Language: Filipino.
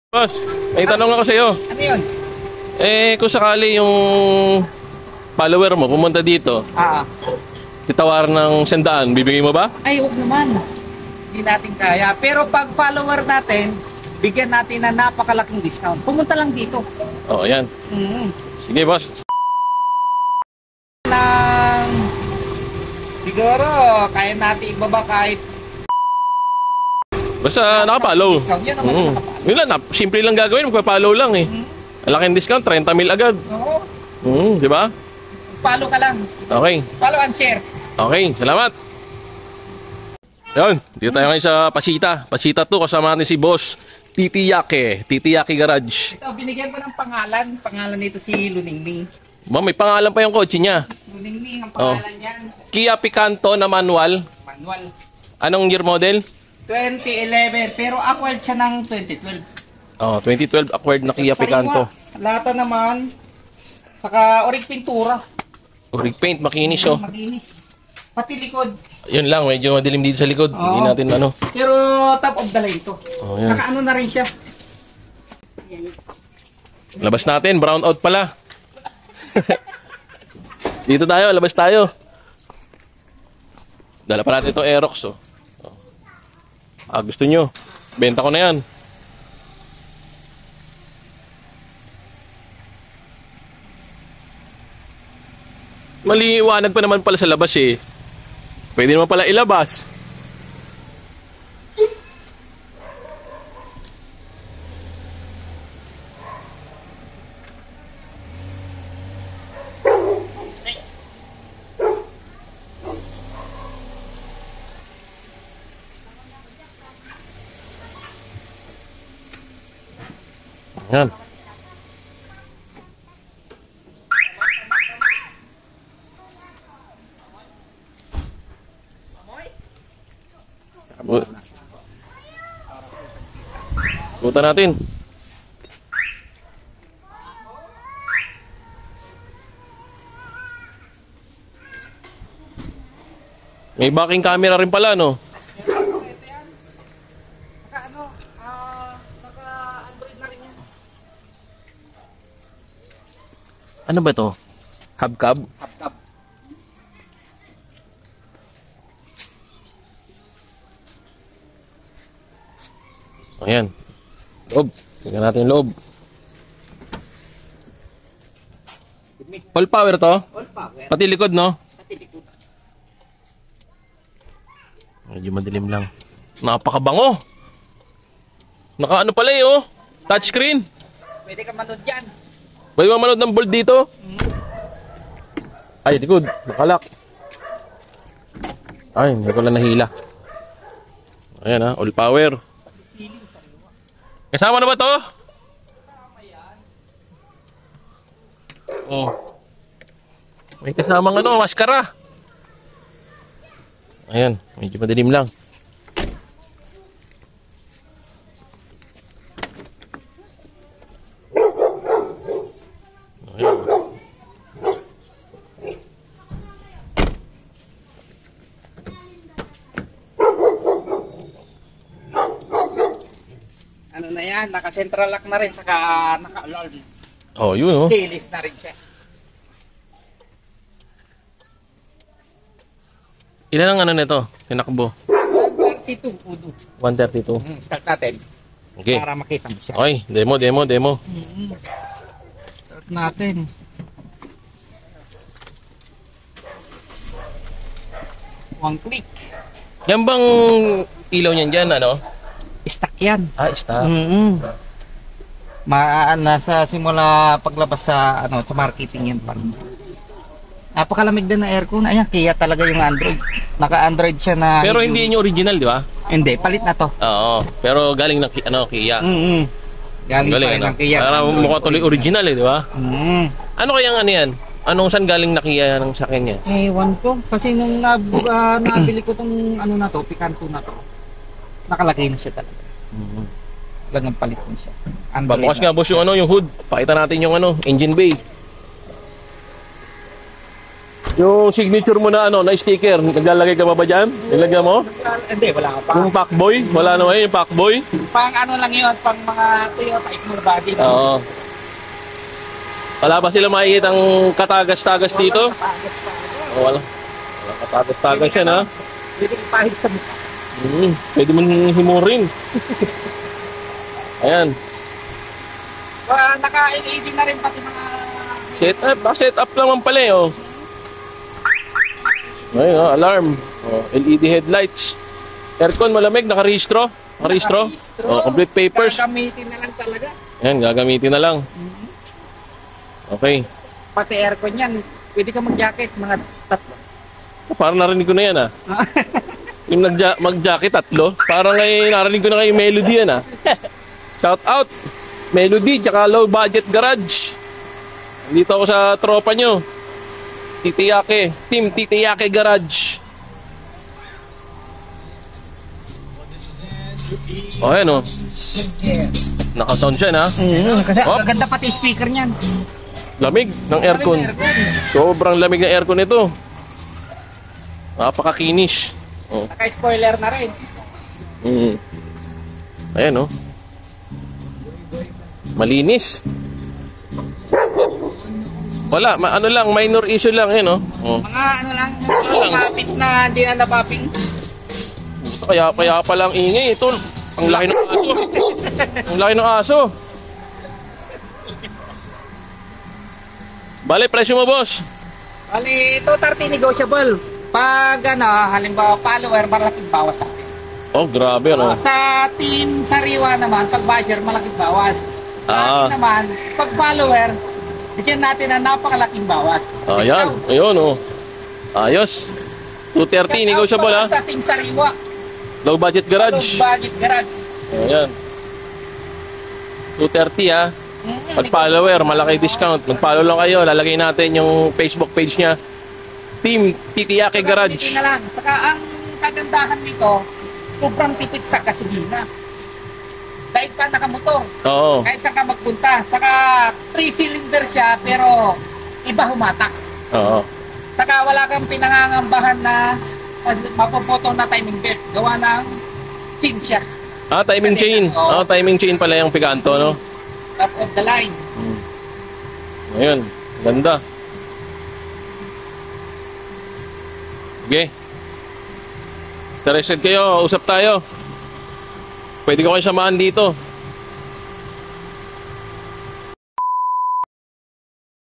Boss, may tanong ako sa iyo. Ano yun? Kung sakali yung follower mo pumunta dito, titawar ng 100, bibigay mo ba? Ay, huwag naman. Hindi natin kaya. Pero pag follower natin, bigyan natin na napakalaking discount. Pumunta lang dito. Oo, yan. Sige, boss. Nang siguro, kaya natin ibaba kahit Basta nakapollow. discount. Yan ang mas nakapalo. Yun lang, simple lang gagawin, magpa-follow lang eh. Malaking discount, 30,000 agad. Oo. Di ba? Follow ka lang. Okay. Follow and share. Okay, salamat. Yun, dito tayo ngayon sa Pasita. Pasita 2, kasama natin si Boss Titi Yake. Titi Yake Garage. Ito, binigyan ko ng pangalan. Pangalan nito si Luningning. Ba, may pangalan pa yung kotse niya. Luningning ang pangalan niyan. Kia Picanto na manual. Manual. Anong year model? 2011. Pero acquired siya ng 2012. 2012 acquired na Kia Picanto. Lata naman. Saka orig pintura. Orig paint, makinis oh. Makinis. Pati likod. Yun lang, medyo madilim dito sa likod. Hindi natin ano. Pero top of the line to. Yan. Saka ano na rin siya. Labas natin, brown out pala. Dito tayo, labas tayo. Dala pa natin itong Aerox oh. Gusto nyo, benta ko na yan. Maliwanag pa naman pala sa labas eh. Pwede naman pala ilabas. Yan. Buta natin. May backing camera rin pala, no? Saka ano, saka Android na rin yan. Ano ba to? Hubcap? Hubcap. Ayan. Loob. Tingnan natin yung loob. All power to? All power. Pati likod, no? Pati likod. Medyo madilim lang. Napakabango. Nakaano pala eh, oh. Touchscreen. Pwede ka manood dyan. Pwede ba manood ng bold dito? Ay, likod. Nakalak. Ay, hindi ko lang nahila. Ayan ha, all power. Kasama na ba to? Oh. May kasamang ano, maskara. Ayan, medyo madilim lang. Ayan. Ano na yan, naka-central lock na rin, saka naka-alarm. Oh, yun oh. Keyless na rin siya. Ilan ang ano nito? Tinakbo? 132 udo. 132. Start natin. Okay. Para makita mo siya. Okay, demo. Start natin. One click. Yan bang ilaw niyan dyan, ano? Stock yan. Stop. Nasa simula paglabas sa sa marketing yan pa. Napakalamig din na aircon. Ayan, Kia talaga yung Android. Naka-Android siya na. Pero hindi yung original, di ba? Hindi, palit na to. Oo. Pero galing ng Kia. Galing pa rin ano? ng Kia. Para mukha tuloy original eh, di ba? Ano kayang ano yan? Anong saan galing na Kia ng sakyan niya? Ewan ko. Kasi nung nabili ko tong ano na to, Picanto na to, nakalagay na siya talaga. Talagang palit na siya. Bukas nga boss yung ano, yung hood. Pakita natin yung ano, engine bay. Yung signature mo na ano, na sticker, naglalagay ka pa ba dyan? Nilagyan mo? Hindi, wala ka pa. Yung Pacboy? Wala na ngayon yung Pacboy? Pang ano lang yun, pang mga Toyota small body. Oo. Wala ba sila makikita ang katagas-tagas dito? Oh, wala. Wala katagas-tagas yan, ha? Pwede ipahid sa mukha. Pwede mo himurin. Ayan. Naka-LED na rin pati mga... Set up naman pala eh, oh. Ayun, oh, alarm. Oh, LED headlights. Aircon malamig, nakarehistro. Nakarehistro. Oh, complete papers. Gagamitin na lang talaga. Ayan, gagamitin na lang. Okay. Pati aircon yan. Pwede ka mag-jacket, mga tatlo. Parang narinig ko na yan, ah. Yung mag-jacket, tatlo. Parang narinig ko na kayo Melody yan, ah. Shout out. Melody, tsaka Low Budget Garage. Dito ako sa tropa nyo. Titiyake. Team Titiyake Garage. Oh, ayan, oh. Naka-sound siya, na. Kasi Oh. maganda pati speaker niyan. Lamig ng aircon. Sobrang lamig ng aircon nito. Napakakinis. Oh. Naka-spoiler na rin. Ayan, oh. Malinis. Wala, ano lang, minor issue lang, yun, oh. Oh. Mga ano lang, kapit na hindi na napapping. Kaya palang ingay ito. Ang laki ng aso. Ang laki ng aso. Bale, presyo mo, boss. Bali, 230 negotiable. Pag ano, halimbawa follower, malaking bawas sa akin. Oh, grabe, ano. Sa team Sariwa naman, pag basher, malaking bawas. Sa akin naman, pag follower, bigyan natin ng napakalaking bawas. Ayan, ayun, oh. Ayos. 230, negotiable, ha. Sa team Sariwa. Low budget garage. Low budget garage. Ayan. 230, ha. Pag follower, malaki discount. Mag-follow lang kayo. Lalagay natin yung Facebook page niya. Team Titiyake Garage. Na lang. Saka ang kagandahan nito, sobrang tipid sa gasolina. Dahil pa nakamotor. Oo. Kahit saan ka magpunta. Saka 3-cylinder siya, pero iba humatak. Oo. Saka wala kang pinangangambahan na mapuputol na timing belt. Gawa ng chain siya. Ah, timing chain. Oo. Oh, timing chain pala yung Picanto, no? Top of the line. Ayun. Ganda. Okay. Interested kayo, usap tayo. Pwede ko kayo samahan dito.